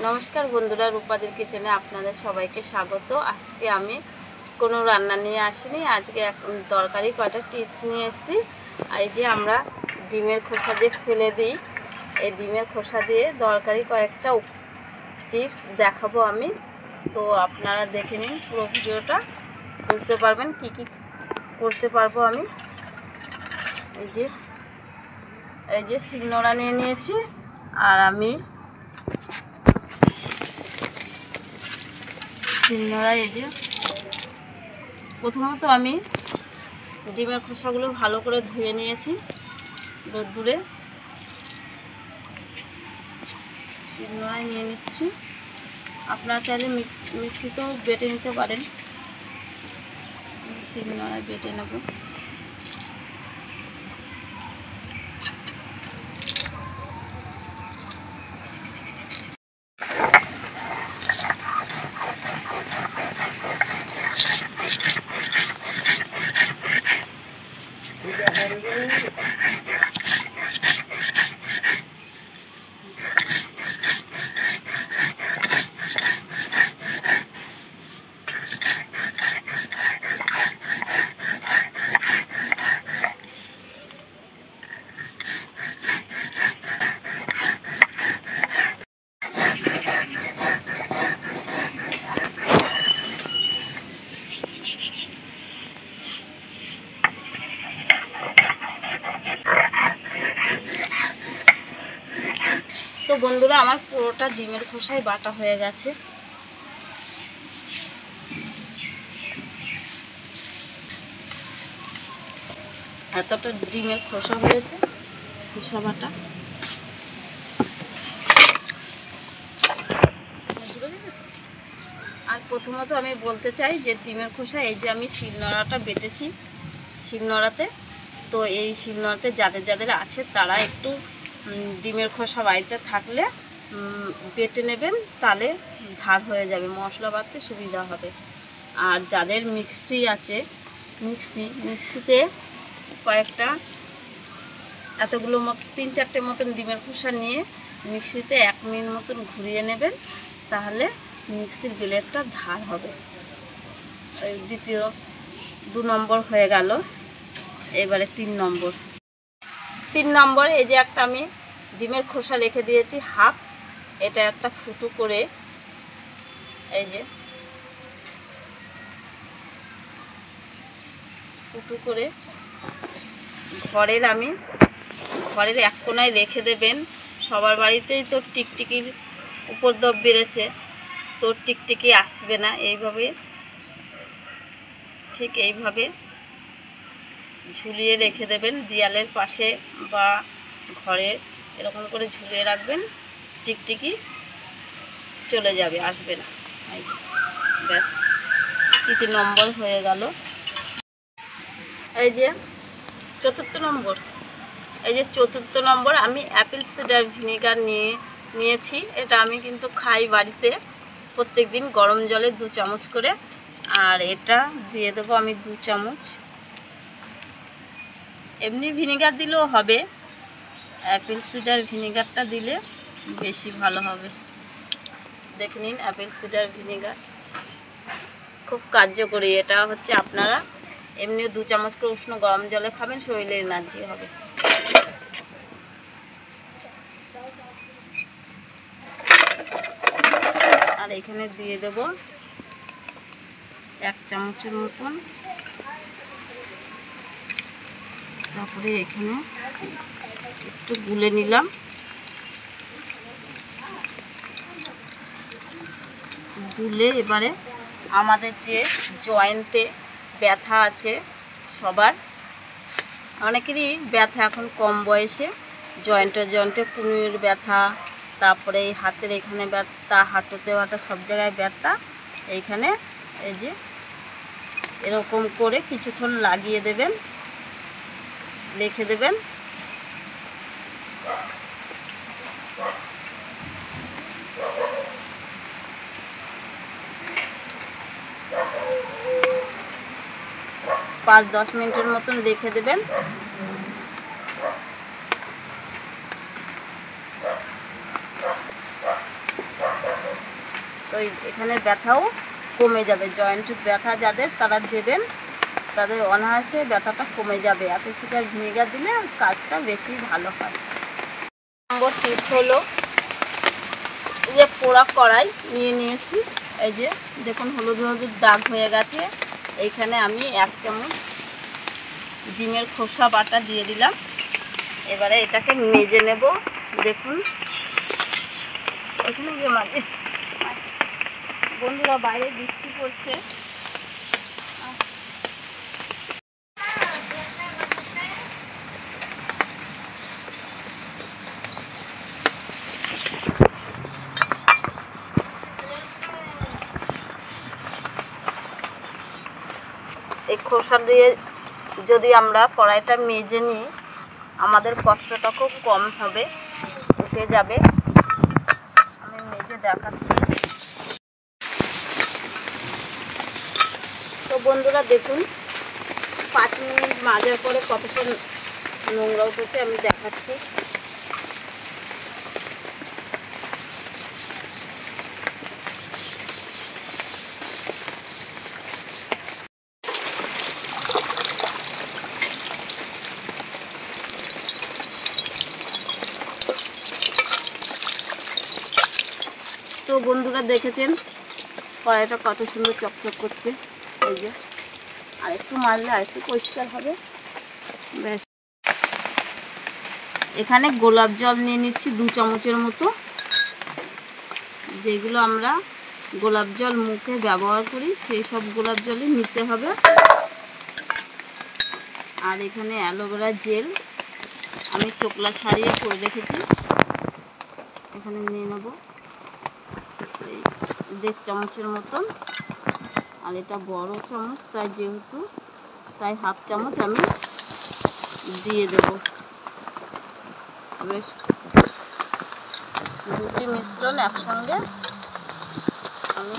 নমস্কার বন্ধুরা, রূপাদের কিচেনে আপনাদের সবাইকে স্বাগত। আজকে আমি কোনো রান্না নিয়ে আসিনি, আজকে তরকারি কয়টা টিপস নিয়ে এসেছি। এই যে আমরা ডিমের খোসা দিয়ে ফেলে দিই, এই ডিমের খোসা দিয়ে তরকারি কয়েকটা টিপস দেখাবো আমি। তো আপনারা দেখে নিন পুরো ভিডিওটা, বুঝতে পারবেন কি কি করতে পারবো আমি। এই যে শিলনোড়া নিয়ে নিয়েছি, আর আমি শিলনোড়ায় এই যে প্রথমত আমি ডিমের খোসাগুলো ভালো করে ধুয়ে নিয়েছি রোদ্দুরে। শিলনোড়ায় নিয়ে নিচ্ছি, আপনারা চাইলে মিক্সিতেও বেটে নিতে পারেন। শিলনোড়ায় বেটে নেব। তো বন্ধুরা, আমার পুরোটা ডিমের খোসাই বাটা হয়ে গেছে। এতটা ডিমের খোসা হয়েছে, খোসা বাটা। আর প্রথমত আমি বলতে চাই যে ডিমের খোসা, এই যে আমি শিলনোড়াটা বেটেছি শিলনোড়াতে, তো এই শিলনোড়াতে যাদের যাদের আছে তারা একটু ডিমের খোসা বাড়িতে থাকলে বেটে নেবেন, তাহলে ধার হয়ে যাবে, মশলা বাটতে সুবিধা হবে। আর যাদের মিক্সি আছে, মিক্সিতে কয়েকটা এতগুলো মতো 3-4টে মতন ডিমের খোসা নিয়ে মিক্সিতে 1 মিনিট মতন ঘুরিয়ে নেবেন, তাহলে মিক্সির ব্লেডটা ধার হবে। দ্বিতীয় 2 নম্বর হয়ে গেল। এবারে 3 নম্বর, এই যে একটা আমি ডিমের খোসা রেখে দিয়েছি হাফ, এটা একটা ফুটো করে, এই যে ফুটো করে ঘরের এক কোনায় রেখে দেবেন। সবার বাড়িতেই তো টিকটিকির উপদ্রব বেড়েছে, তো টিকটিকি আসবে না। ঠিক এইভাবে ঝুলিয়ে রেখে দেবেন দেয়ালের পাশে বা ঘরে, এরকম করে ঝুলিয়ে রাখবেন, টিকটিকি চলে যাবে, আসবে না। এই যে ব্যাস, 3 নম্বর হয়ে গেল। এই যে 4 নম্বর, আমি অ্যাপেল সিডার ভিনিগার নিয়েছি। এটা আমি কিন্তু খাই বাড়িতে প্রত্যেক দিন, গরম জলে 2 চামচ করে। আর এটা দিয়ে দেবো আমি 2 চামচ। এমনি ভিনিগার দিলেও হবে, অ্যাপেল সিডার ভিনিগারটা দিলে বেশি ভালো হবে। দেখে নিন, অ্যাপেল সিডার ভিনিগার খুব কার্যকরী। এটা হচ্ছে আপনারা এমনিও 2 চামচ করে উষ্ণ গরম জলে খাবেন, শরীরে এনার্জি হবে। আর এখানে দিয়ে দেব 1 চামচের মতন। তারপরে এখানে একটু গুলে নিলাম, গুলে এবারে আমাদের যে জয়েন্টে ব্যথা আছে, সবার অনেকেরই ব্যথা এখন কম বয়সে, জয়েন্টে কুনুইয়ের ব্যথা, তারপরে এই হাতের এখানে ব্যথা, হাঁটুতে ব্যথা, সব জায়গায় ব্যথা। এইখানে এই যে এরকম করে কিছুক্ষণ লাগিয়ে দেবেন, রেখে দেবেন। পাঁচ 10 মিনিটের মতন রেখে দেবেন। ওই এখানে ব্যথাও কমে যাবে। জয়েন্ট ব্যথা যাদের তারা দেবেন, তাদের অনায়াসে ব্যথাটা কমে যাবে। অ্যাপেল সিডার ভিনেগার দিলে কাজটা বেশি ভালো হয়। নম্বর টিপস হলো এই যে পোড়া কড়াই নিয়েছি, এই যে দেখুন হলুদ হলুদ দাগ হয়ে গেছে। এইখানে আমি 1 চামচ ডিমের খোসা বাটা দিয়ে দিলাম। এবারে এটাকে মেজে নেব। দেখুন এখানে যে মাঝে বন্ধুরা বাইরে বৃষ্টি পড়ছে। এই খোসা দিয়ে যদি আমরা কড়াইটা মেজে নিই, আমাদের কষ্টটা খুব কম হবে, উঠে যাবে। আমি মেজে দেখাচ্ছি। তো বন্ধুরা দেখুন 5 মিনিট মাজার পরে কতটা নোংরা উঠেছে আমি দেখাচ্ছি। তো বন্ধুরা দেখেছেন কড়াইটা কত সুন্দর চকচক করছে। এই যে আর একটু মারলে আর একটু পরিষ্কার হবে। ব্যাস, এখানে গোলাপ জল নিয়ে নিচ্ছি 2 চামচের মতো, যেগুলো আমরা গোলাপ জল মুখে ব্যবহার করি সেই সব গোলাপ জলই নিতে হবে। আর এখানে অ্যালোভেরা জেল আমি চোকলা ছাড়িয়ে করে রেখেছি, এখানে নিয়ে নেব 1.5 চামচের মতন। আর এটা বড় চামচ, তাই যেহেতু তাই 1/2 চামচ আমি দিয়ে দেব। বেশ দুটি মিশ্রণ একসঙ্গে আমি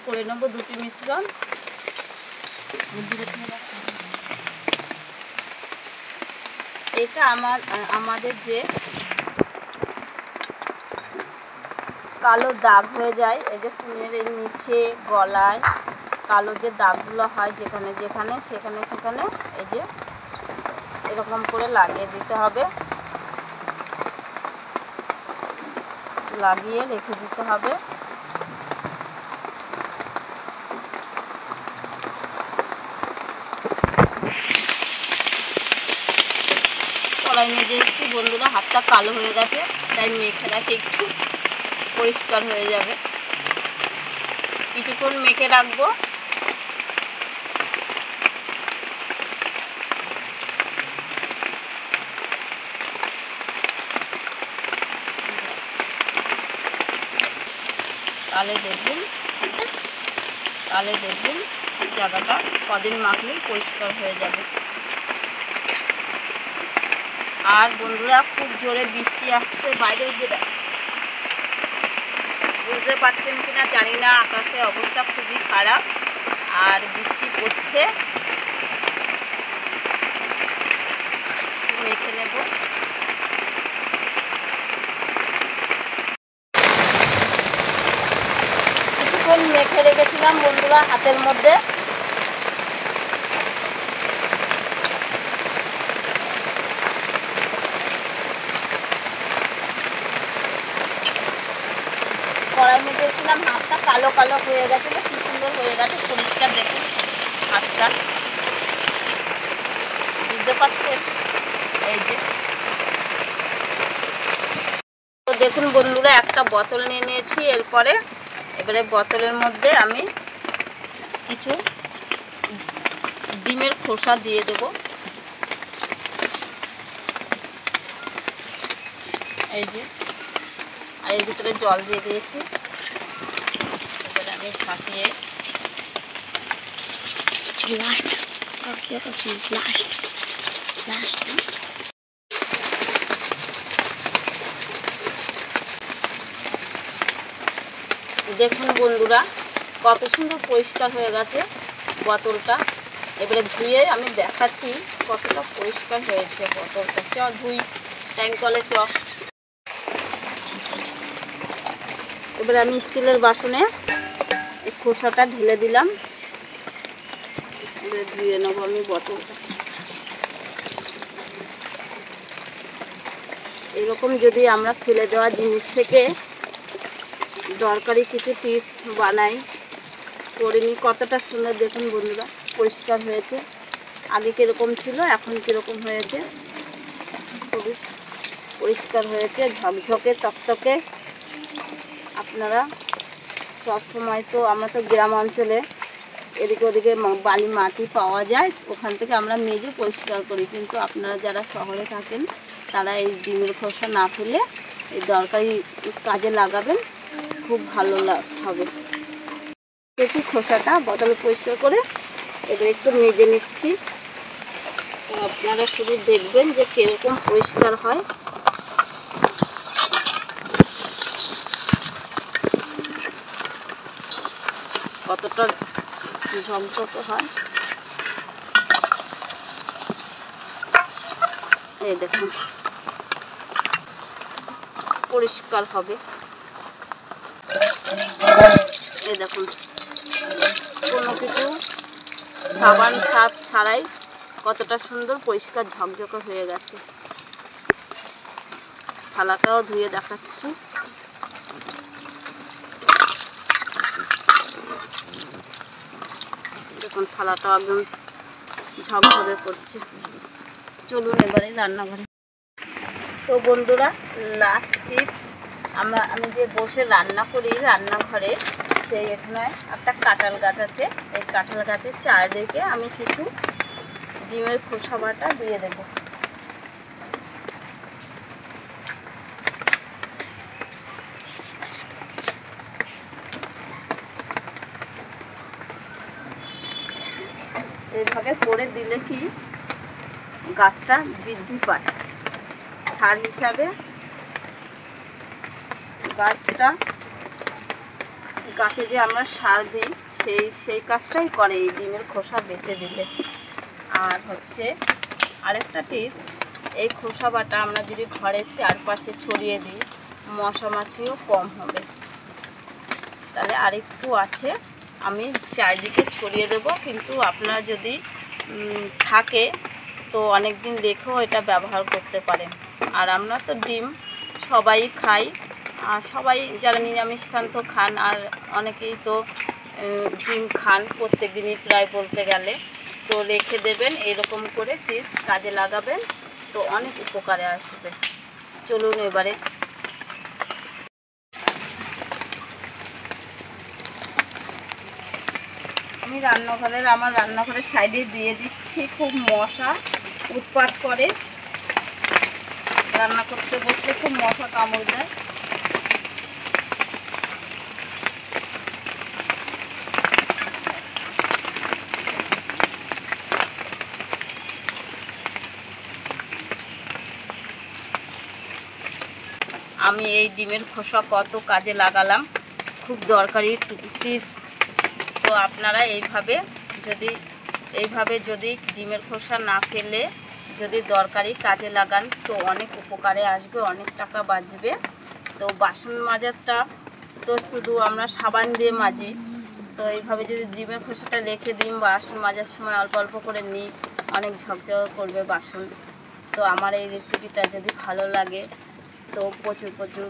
করে নেব, দুটি মিশ্রণ। এটা আমাদের যে কালো দাগ হয়ে যায়, এই যে ফুলের নিচে গলায় কালো যে দাগগুলো হয় যেখানে যেখানে সেখানে সেখানে এই যে এরকম করে লাগিয়ে দিতে হবে, লাগিয়ে রেখে দিতে হবে। কড়াই মেজে এসেছি বন্ধুরা, হাতটা কালো হয়ে গেছে, তাই মেখে রাখি একটু পরিষ্কার হয়ে যাবে। কিছুক্ষণ মেখে রাখবো। তাহলে দেখুন জায়গাটা কদিন মাখলেই পরিষ্কার হয়ে যাবে। আর বন্ধুরা খুব জোরে বৃষ্টি আসছে, বাইরে বুঝতে পারছেন কিনা জানি না, আকাশের অবস্থা খুবই খারাপ আর বৃষ্টি পড়ছে। মেখে নেব। কিছুক্ষণ মেখে রেখেছিলাম বন্ধুরা হাতের মধ্যে। কড়াই মেখেছিলাম, হাতটা কালো কালো হয়ে গেছিলো, কি সুন্দর হয়ে গেছে পরিষ্কার। দেখুন হাতটা, বুঝতে পারছেন? এই যে তো দেখুন বন্ধুরা একটা বোতল নিয়ে নিয়েছি। এবারে বোতলের মধ্যে আমি কিছু ডিমের খোসা দিয়ে দেব। এই যে, আর এর ভিতরে জল দিয়ে দিয়েছি। এবারে আমি ছাঁকিয়ে দেখুন বন্ধুরা কত সুন্দর পরিষ্কার হয়ে গেছে বোতলটা। এবারে ধুয়ে আমি দেখাচ্ছি কতটা পরিষ্কার হয়েছে বোতলটা। চ ধুই, ট্যাঙ্ক কলে চ। এবারে আমি স্টিলের বাসনে এই খোসাটা ঢেলে দিলাম। এবারে ধুয়ে নেবো আমি বোতলটা। এরকম যদি আমরা ফেলে দেওয়া জিনিস থেকে দরকারি কিছু টিপস বানাই, করে নিই, কতটা সুন্দর দেখুন বন্ধুরা, পরিষ্কার হয়েছে। আগে কীরকম ছিল, এখন কীরকম হয়েছে, খুবই পরিষ্কার হয়েছে, ঝকঝকে তকতকে। আপনারা সব সময় তো, আমরা তো গ্রাম অঞ্চলে এদিকে ওদিকে বালি মাটি পাওয়া যায়, ওখান থেকে আমরা মেজে পরিষ্কার করি। কিন্তু আপনারা যারা শহরে থাকেন তারা এই ডিমের খোসা না ফেলে এই দরকারি কাজে লাগাবেন, খুব ভালো হবে। কেছি খোসাটা বোতলে পরিষ্কার করে এবার একটু মেজে নিচ্ছি। তো আপনারা শুধু দেখবেন যে কীরকম পরিষ্কার হয়। কতটা ঝকঝকে হয় এই দেখুন, পরিষ্কার হবে। এই দেখুন, কোনো কিছু সাবান সার্ফ ছাড়াই কতটা সুন্দর পরিষ্কার ঝকঝকে হয়ে গেছে। থালাটাও ধুয়ে দেখাচ্ছি। দেখুন থালাটাও একদম ঝকঝকে করছে। চলুন এবারে রান্নাঘরে। তো বন্ধুরা, লাস্ট টিপ, আমি যে বসে রান্না করি রান্নাঘরে, সেই এখানে একটা কাঁঠাল গাছ আছে। এই কাঁঠাল গাছের চারিদিকে আমি কিছু ডিমের খোসা বাটা দিয়ে দেব। এইভাবে করে দিলে কি গাছটা বৃদ্ধি পায়, সার হিসাবে গাছে যে আমরা সার দিই সেই কাজটাই করে এই ডিমের খোসা বেটে দিলে। আর হচ্ছে আরেকটা টিপস, এই খোসা বাটা আমরা যদি ঘরের চারপাশে ছড়িয়ে দিই, মশা মাছিও কম হবে। তাহলে আরেকটু আছে, আমি চারিদিকে ছড়িয়ে দেব। কিন্তু আপনারা যদি থাকে তো অনেক দিন রেখেও এটা ব্যবহার করতে পারেন। আর আমরা তো ডিম সবাই খাই, আর সবাই যারা নিরামিষ খান তো খান, আর অনেকেই তো ডিম খান প্রত্যেক দিনই প্রায় বলতে গেলে। তো রেখে দেবেন, এরকম করে টিপস কাজে লাগাবেন, তো অনেক উপকারে আসবে। চলুন এবারে আমি আমার রান্নাঘরের সাইডে দিয়ে দিচ্ছি। খুব মশা উৎপাত করে, রান্না করতে বসলে খুব মশা কামড় দেয়। আমি এই ডিমের খোসা কত কাজে লাগালাম, খুব দরকারি টিপস। তো আপনারা এইভাবে যদি ডিমের খোসা না ফেলে যদি দরকারি কাজে লাগান তো অনেক উপকারে আসবে, অনেক টাকা বাঁচবে। তো বাসন মাজারটা তো শুধু আমরা সাবান দিয়ে মাজি, তো এইভাবে যদি ডিমের খোসাটা রেখে দিই, বাসন মাজার সময় অল্প অল্প করে নিই, অনেক ঝকঝক করবে বাসন। তো আমার এই রেসিপিটা যদি ভালো লাগে তো প্রচুর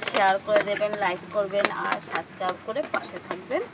শেয়ার করে দেবেন, লাইক করবেন আর সাবস্ক্রাইব করে পাশে থাকবেন।